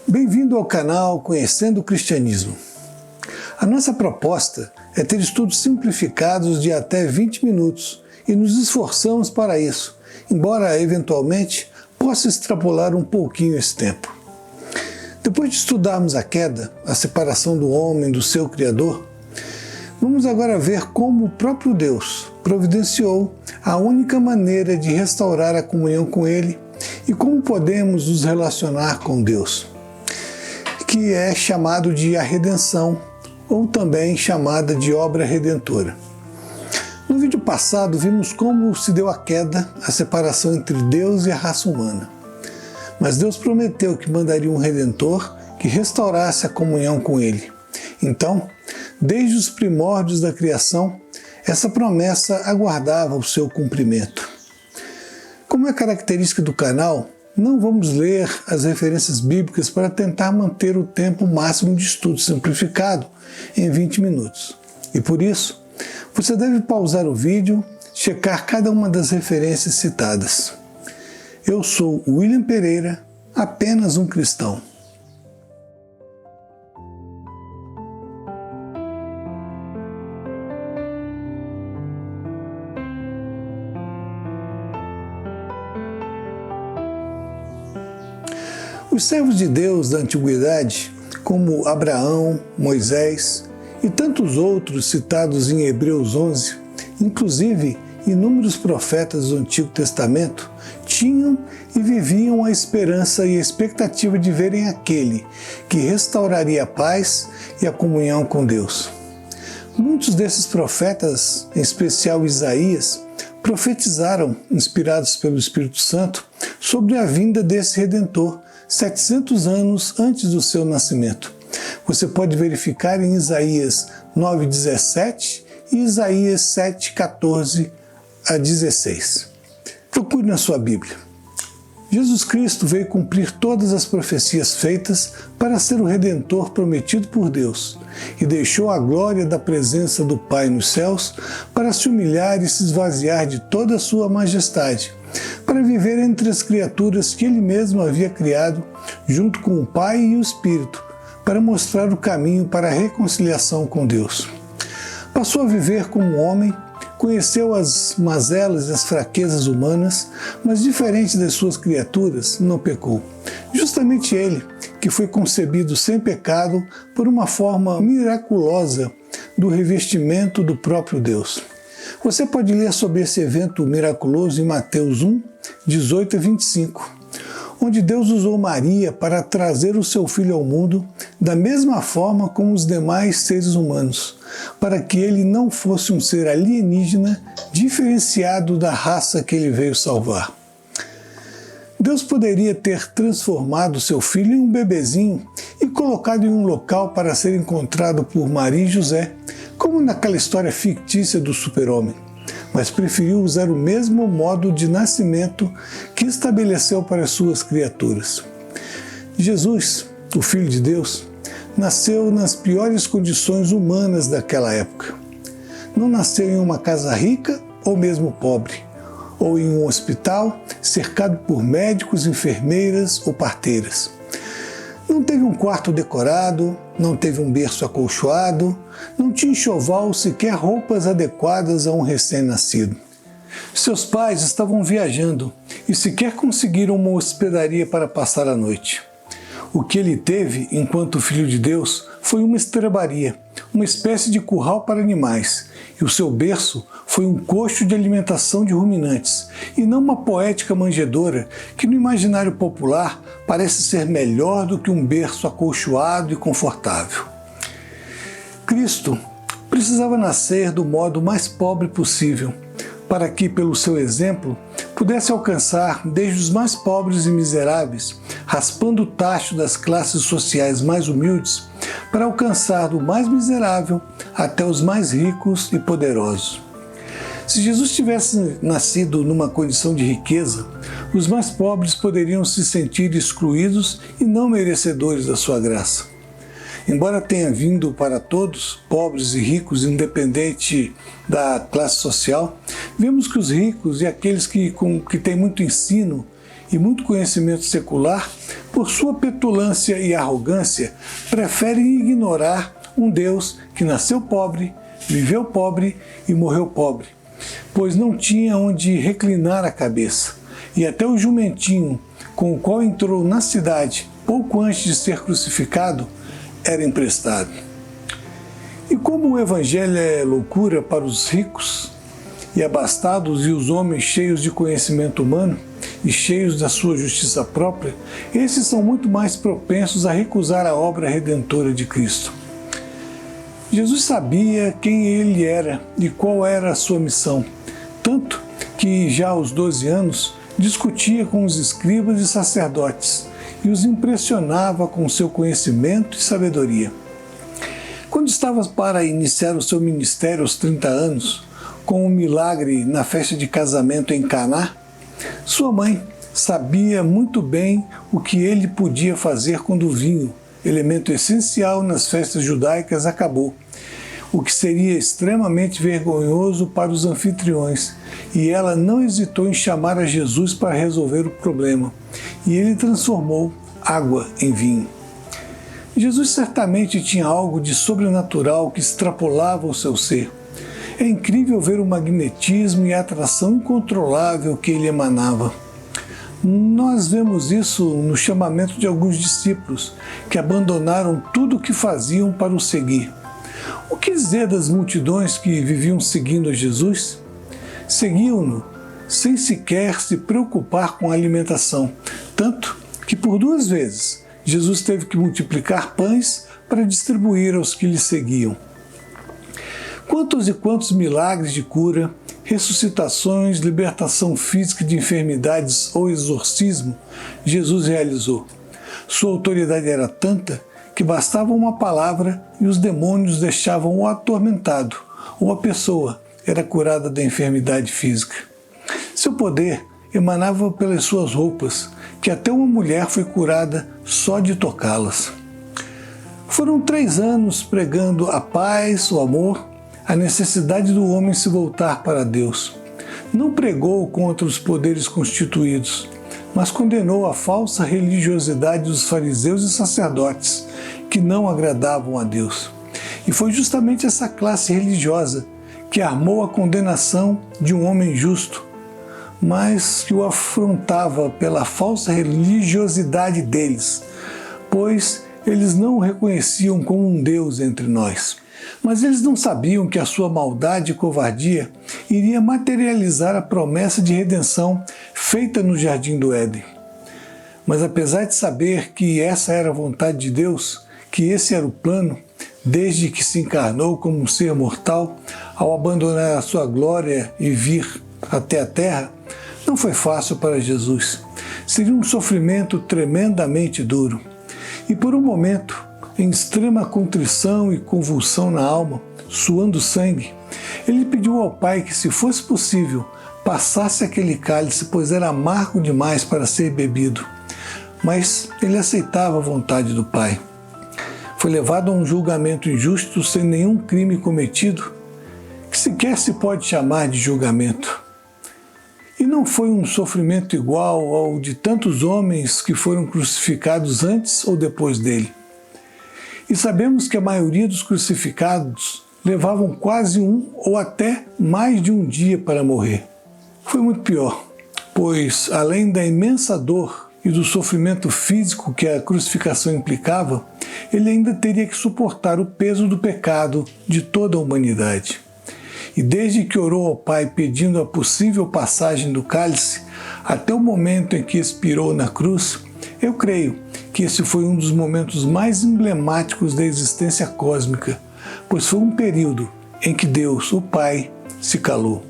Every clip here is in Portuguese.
Bem-vindo ao canal Conhecendo o Cristianismo. A nossa proposta é ter estudos simplificados de até 20 minutos e nos esforçamos para isso, embora eventualmente possa extrapolar um pouquinho esse tempo. Depois de estudarmos a queda, a separação do homem do seu Criador, vamos agora ver como o próprio Deus providenciou a única maneira de restaurar a comunhão com Ele e como podemos nos relacionar com Deus, que é chamado de a redenção, ou também chamada de obra redentora. No vídeo passado vimos como se deu a queda, a separação entre Deus e a raça humana. Mas Deus prometeu que mandaria um Redentor que restaurasse a comunhão com Ele. Então, desde os primórdios da criação, essa promessa aguardava o seu cumprimento. Como é característica do canal, não vamos ler as referências bíblicas para tentar manter o tempo máximo de estudo simplificado em 20 minutos. E por isso, você deve pausar o vídeo, checar cada uma das referências citadas. Eu sou William Pereira, apenas um cristão. Os servos de Deus da antiguidade, como Abraão, Moisés e tantos outros citados em Hebreus 11, inclusive inúmeros profetas do Antigo Testamento, tinham e viviam a esperança e a expectativa de verem aquele que restauraria a paz e a comunhão com Deus. Muitos desses profetas, em especial Isaías, profetizaram, inspirados pelo Espírito Santo, sobre a vinda desse Redentor, 700 anos antes do seu nascimento. Você pode verificar em Isaías 9:17 e Isaías 7:14 a 16. Procure na sua Bíblia. Jesus Cristo veio cumprir todas as profecias feitas para ser o Redentor prometido por Deus e deixou a glória da presença do Pai nos céus para se humilhar e se esvaziar de toda a sua majestade, para viver entre as criaturas que Ele mesmo havia criado, junto com o Pai e o Espírito, para mostrar o caminho para a reconciliação com Deus. Passou a viver como homem, conheceu as mazelas e as fraquezas humanas, mas diferente das suas criaturas, não pecou. Justamente Ele, que foi concebido sem pecado por uma forma miraculosa do revestimento do próprio Deus. Você pode ler sobre esse evento miraculoso em Mateus 1, 18 a 25, onde Deus usou Maria para trazer o seu filho ao mundo da mesma forma como os demais seres humanos, para que ele não fosse um ser alienígena diferenciado da raça que ele veio salvar. Deus poderia ter transformado seu filho em um bebezinho e colocado em um local para ser encontrado por Maria e José, como naquela história fictícia do super-homem, mas preferiu usar o mesmo modo de nascimento que estabeleceu para as suas criaturas. Jesus, o Filho de Deus, nasceu nas piores condições humanas daquela época. Não nasceu em uma casa rica ou mesmo pobre, ou em um hospital cercado por médicos, enfermeiras ou parteiras. Não teve um quarto decorado, não teve um berço acolchoado, não tinha enxoval ou sequer roupas adequadas a um recém-nascido. Seus pais estavam viajando e sequer conseguiram uma hospedaria para passar a noite. O que ele teve, enquanto Filho de Deus, foi uma estrebaria, uma espécie de curral para animais, e o seu berço foi um coxo de alimentação de ruminantes, e não uma poética manjedoura que no imaginário popular parece ser melhor do que um berço acolchoado e confortável. Cristo precisava nascer do modo mais pobre possível, para que, pelo seu exemplo, pudesse alcançar desde os mais pobres e miseráveis, raspando o tacho das classes sociais mais humildes, para alcançar do mais miserável até os mais ricos e poderosos. Se Jesus tivesse nascido numa condição de riqueza, os mais pobres poderiam se sentir excluídos e não merecedores da sua graça. Embora tenha vindo para todos, pobres e ricos, independente da classe social, vemos que os ricos e aqueles que têm muito ensino e muito conhecimento secular, por sua petulância e arrogância, preferem ignorar um Deus que nasceu pobre, viveu pobre e morreu pobre, pois não tinha onde reclinar a cabeça, e até o jumentinho com o qual entrou na cidade pouco antes de ser crucificado era emprestado. E como o Evangelho é loucura para os ricos e abastados e os homens cheios de conhecimento humano e cheios da sua justiça própria, esses são muito mais propensos a recusar a obra redentora de Cristo. Jesus sabia quem ele era e qual era a sua missão, tanto que já aos 12 anos discutia com os escribas e sacerdotes e os impressionava com seu conhecimento e sabedoria. Quando estava para iniciar o seu ministério aos 30 anos, com um milagre na festa de casamento em Caná, sua mãe sabia muito bem o que ele podia fazer quando o vinho, elemento essencial nas festas judaicas, acabou, o que seria extremamente vergonhoso para os anfitriões, e ela não hesitou em chamar a Jesus para resolver o problema, e ele transformou água em vinho. Jesus certamente tinha algo de sobrenatural que extrapolava o seu ser. É incrível ver o magnetismo e a atração incontrolável que ele emanava. Nós vemos isso no chamamento de alguns discípulos que abandonaram tudo o que faziam para o seguir. O que dizer das multidões que viviam seguindo a Jesus? Seguiam-no sem sequer se preocupar com a alimentação, tanto que por 2 vezes Jesus teve que multiplicar pães para distribuir aos que lhe seguiam. Quantos e quantos milagres de cura, ressuscitações, libertação física de enfermidades ou exorcismo Jesus realizou. Sua autoridade era tanta que bastava uma palavra e os demônios deixavam-o atormentado, ou a pessoa era curada da enfermidade física. Seu poder emanava pelas suas roupas, que até uma mulher foi curada só de tocá-las. Foram 3 anos pregando a paz, o amor, a necessidade do homem se voltar para Deus. Não pregou contra os poderes constituídos, mas condenou a falsa religiosidade dos fariseus e sacerdotes, que não agradavam a Deus. E foi justamente essa classe religiosa que armou a condenação de um homem justo, mas que o afrontava pela falsa religiosidade deles, pois eles não o reconheciam como um Deus entre nós. Mas eles não sabiam que a sua maldade e covardia iria materializar a promessa de redenção feita no Jardim do Éden. Mas apesar de saber que essa era a vontade de Deus, que esse era o plano, desde que se encarnou como um ser mortal, ao abandonar a sua glória e vir até a terra, não foi fácil para Jesus. Seria um sofrimento tremendamente duro. E por um momento, em extrema contrição e convulsão na alma, suando sangue, ele pediu ao Pai que, se fosse possível, passasse aquele cálice, pois era amargo demais para ser bebido. Mas ele aceitava a vontade do Pai. Foi levado a um julgamento injusto sem nenhum crime cometido, que sequer se pode chamar de julgamento. E não foi um sofrimento igual ao de tantos homens que foram crucificados antes ou depois dele. E sabemos que a maioria dos crucificados levavam quase um ou até mais de um dia para morrer. Foi muito pior, pois além da imensa dor e do sofrimento físico que a crucificação implicava, ele ainda teria que suportar o peso do pecado de toda a humanidade. E desde que orou ao Pai pedindo a possível passagem do cálice, até o momento em que expirou na cruz, eu creio que esse foi um dos momentos mais emblemáticos da existência cósmica, pois foi um período em que Deus, o Pai, se calou.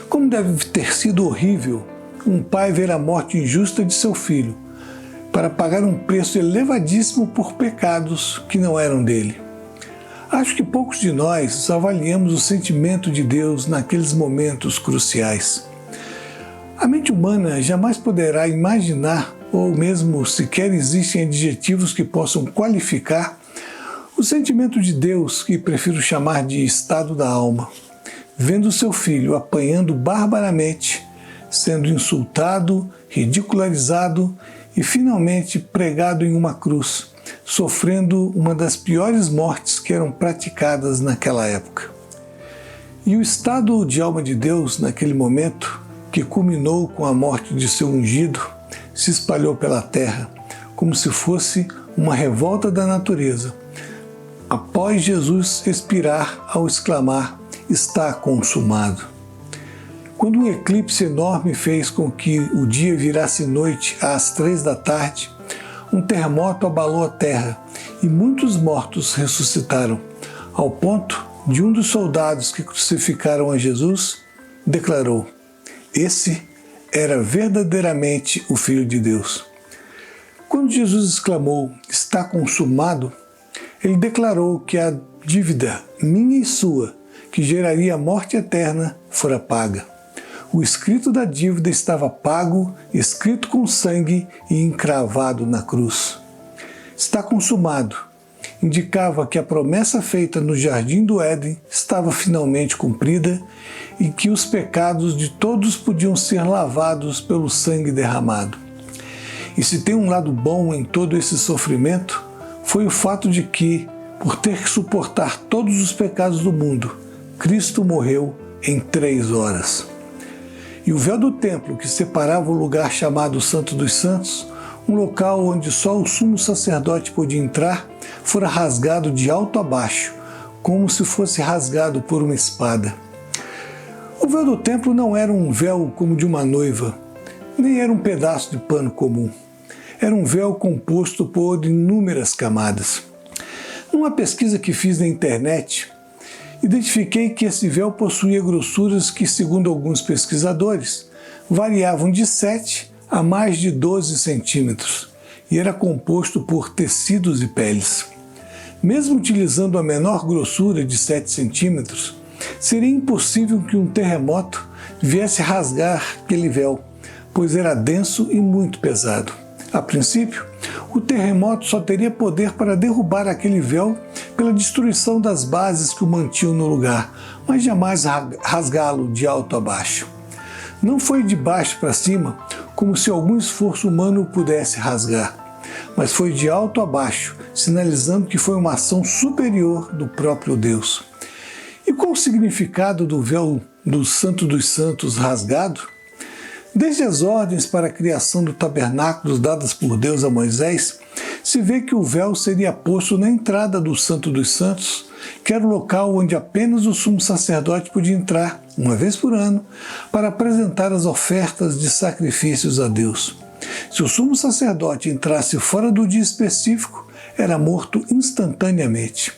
Como deve ter sido horrível um pai ver a morte injusta de seu filho, para pagar um preço elevadíssimo por pecados que não eram dele. Acho que poucos de nós avaliamos o sentimento de Deus naqueles momentos cruciais. A mente humana jamais poderá imaginar, ou mesmo sequer existem adjetivos que possam qualificar, o sentimento de Deus, que prefiro chamar de estado da alma, vendo seu filho apanhando barbaramente, sendo insultado ridicularizado e finalmente pregado em uma cruz, sofrendo uma das piores mortes que eram praticadas naquela época. E o estado de alma de Deus naquele momento, que culminou com a morte de seu ungido, se espalhou pela terra, como se fosse uma revolta da natureza, após Jesus expirar ao exclamar: "Está consumado". Quando um eclipse enorme fez com que o dia virasse noite às 3 da tarde, um terremoto abalou a terra e muitos mortos ressuscitaram, ao ponto de um dos soldados que crucificaram a Jesus declarou: "Esse era verdadeiramente o Filho de Deus". Quando Jesus exclamou: "Está consumado", ele declarou que a dívida minha e sua, que geraria a morte eterna, fora paga. O escrito da dívida estava pago, escrito com sangue e encravado na cruz. "Está consumado" indicava que a promessa feita no Jardim do Éden estava finalmente cumprida e que os pecados de todos podiam ser lavados pelo sangue derramado. E se tem um lado bom em todo esse sofrimento, foi o fato de que, por ter que suportar todos os pecados do mundo, Cristo morreu em 3 horas. E o véu do templo que separava o lugar chamado Santo dos Santos, um local onde só o sumo sacerdote podia entrar, fora rasgado de alto a baixo, como se fosse rasgado por uma espada. O véu do templo não era um véu como de uma noiva, nem era um pedaço de pano comum. Era um véu composto por inúmeras camadas. Numa pesquisa que fiz na internet, identifiquei que esse véu possuía grossuras que, segundo alguns pesquisadores, variavam de 7 a mais de 12 centímetros e era composto por tecidos e peles. Mesmo utilizando a menor grossura de 7 centímetros, seria impossível que um terremoto viesse rasgar aquele véu, pois era denso e muito pesado. A princípio, o terremoto só teria poder para derrubar aquele véu pela destruição das bases que o mantinham no lugar, mas jamais rasgá-lo de alto a baixo. Não foi de baixo para cima, como se algum esforço humano o pudesse rasgar, mas foi de alto a baixo, sinalizando que foi uma ação superior do próprio Deus. E qual o significado do véu do Santo dos Santos rasgado? Desde as ordens para a criação do tabernáculo dadas por Deus a Moisés, se vê que o véu seria posto na entrada do Santo dos Santos, que era o local onde apenas o sumo sacerdote podia entrar, uma vez por ano, para apresentar as ofertas de sacrifícios a Deus. Se o sumo sacerdote entrasse fora do dia específico, era morto instantaneamente.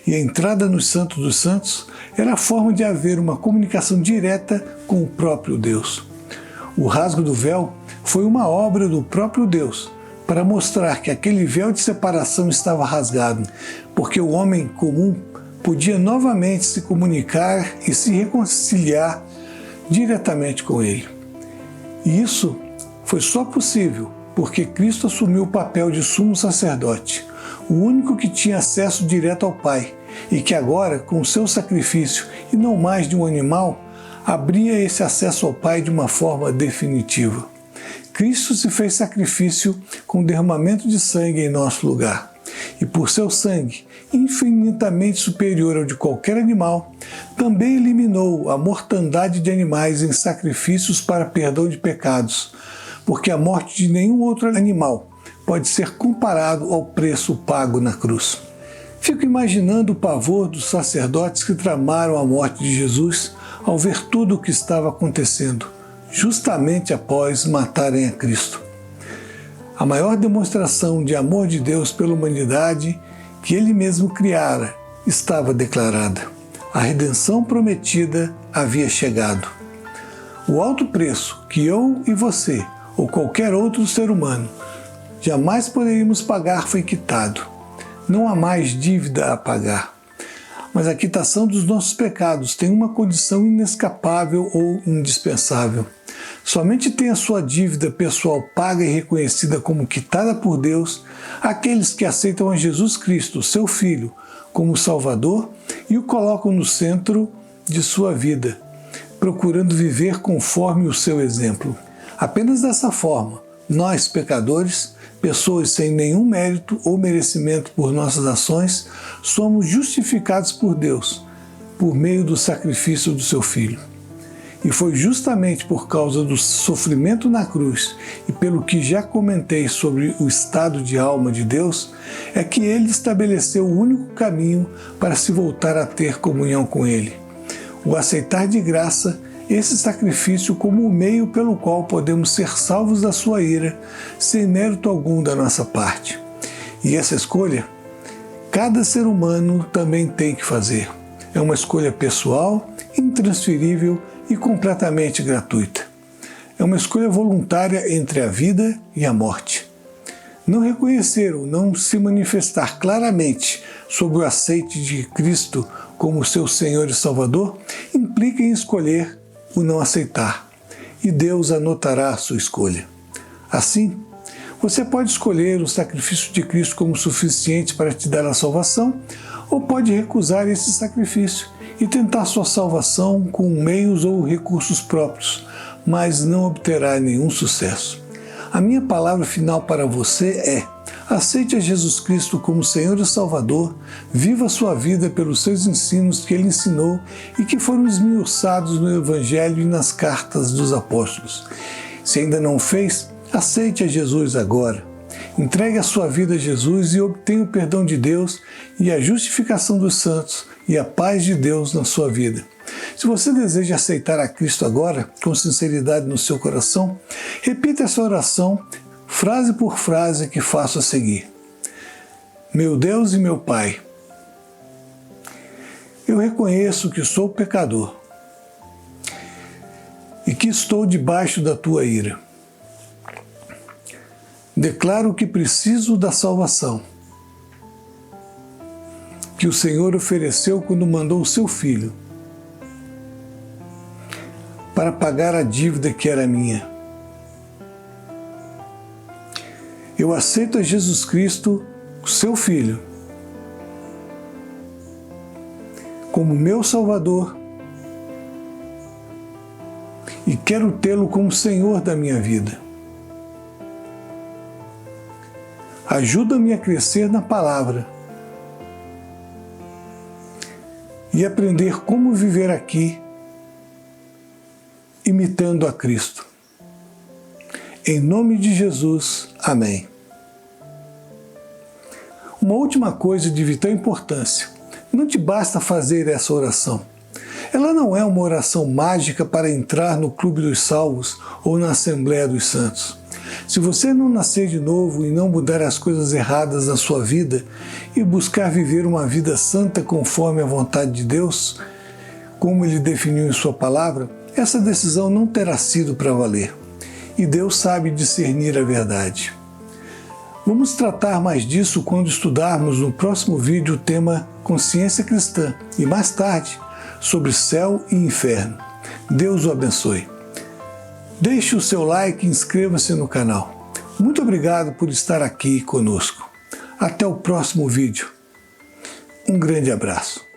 E a entrada no Santo dos Santos era a forma de haver uma comunicação direta com o próprio Deus. O rasgo do véu foi uma obra do próprio Deus, para mostrar que aquele véu de separação estava rasgado, porque o homem comum podia novamente se comunicar e se reconciliar diretamente com ele. E isso foi só possível porque Cristo assumiu o papel de sumo sacerdote, o único que tinha acesso direto ao Pai, e que agora, com o seu sacrifício e não mais de um animal, abria esse acesso ao Pai de uma forma definitiva. Cristo se fez sacrifício com derramamento de sangue em nosso lugar. E por seu sangue, infinitamente superior ao de qualquer animal, também eliminou a mortandade de animais em sacrifícios para perdão de pecados, porque a morte de nenhum outro animal pode ser comparado ao preço pago na cruz. Fico imaginando o pavor dos sacerdotes que tramaram a morte de Jesus ao ver tudo o que estava acontecendo, justamente após matarem a Cristo. A maior demonstração de amor de Deus pela humanidade que Ele mesmo criara estava declarada. A redenção prometida havia chegado. O alto preço que eu e você, ou qualquer outro ser humano, jamais poderíamos pagar foi quitado. Não há mais dívida a pagar. Mas a quitação dos nossos pecados tem uma condição inescapável ou indispensável. Somente tem a sua dívida pessoal paga e reconhecida como quitada por Deus aqueles que aceitam a Jesus Cristo, seu Filho, como Salvador e o colocam no centro de sua vida, procurando viver conforme o seu exemplo. Apenas dessa forma, nós, pecadores, pessoas sem nenhum mérito ou merecimento por nossas ações, somos justificados por Deus, por meio do sacrifício do seu Filho. E foi justamente por causa do sofrimento na cruz e pelo que já comentei sobre o estado de alma de Deus, é que Ele estabeleceu o único caminho para se voltar a ter comunhão com Ele. O aceitar de graça esse sacrifício como o meio pelo qual podemos ser salvos da sua ira, sem mérito algum da nossa parte. E essa escolha, cada ser humano também tem que fazer. É uma escolha pessoal, intransferível e completamente gratuita. É uma escolha voluntária entre a vida e a morte. Não reconhecer ou não se manifestar claramente sobre o aceite de Cristo como seu Senhor e Salvador implica em escolher o não aceitar, e Deus anotará a sua escolha. Assim, você pode escolher o sacrifício de Cristo como suficiente para te dar a salvação, ou pode recusar esse sacrifício e tentar sua salvação com meios ou recursos próprios, mas não obterá nenhum sucesso. A minha palavra final para você é: aceite a Jesus Cristo como Senhor e Salvador, viva a sua vida pelos seus ensinos que Ele ensinou e que foram esmiuçados no Evangelho e nas cartas dos apóstolos. Se ainda não fez, aceite a Jesus agora. Entregue a sua vida a Jesus e obtenha o perdão de Deus e a justificação dos santos e a paz de Deus na sua vida. Se você deseja aceitar a Cristo agora, com sinceridade no seu coração, repita essa oração, frase por frase que faço a seguir. Meu Deus e meu Pai, eu reconheço que sou pecador e que estou debaixo da tua ira. Declaro que preciso da salvação que o Senhor ofereceu quando mandou o seu Filho para pagar a dívida que era minha. Eu aceito a Jesus Cristo, o seu Filho, como meu Salvador e quero tê-lo como Senhor da minha vida. Ajuda-me a crescer na palavra e aprender como viver aqui, imitando a Cristo. Em nome de Jesus, amém. Uma última coisa de vital importância: não te basta fazer essa oração. Ela não é uma oração mágica para entrar no clube dos salvos ou na Assembleia dos Santos. Se você não nascer de novo e não mudar as coisas erradas na sua vida e buscar viver uma vida santa conforme a vontade de Deus, como Ele definiu em sua palavra, essa decisão não terá sido para valer. E Deus sabe discernir a verdade. Vamos tratar mais disso quando estudarmos no próximo vídeo o tema Consciência Cristã e mais tarde sobre céu e inferno. Deus o abençoe. Deixe o seu like e inscreva-se no canal. Muito obrigado por estar aqui conosco. Até o próximo vídeo. Um grande abraço.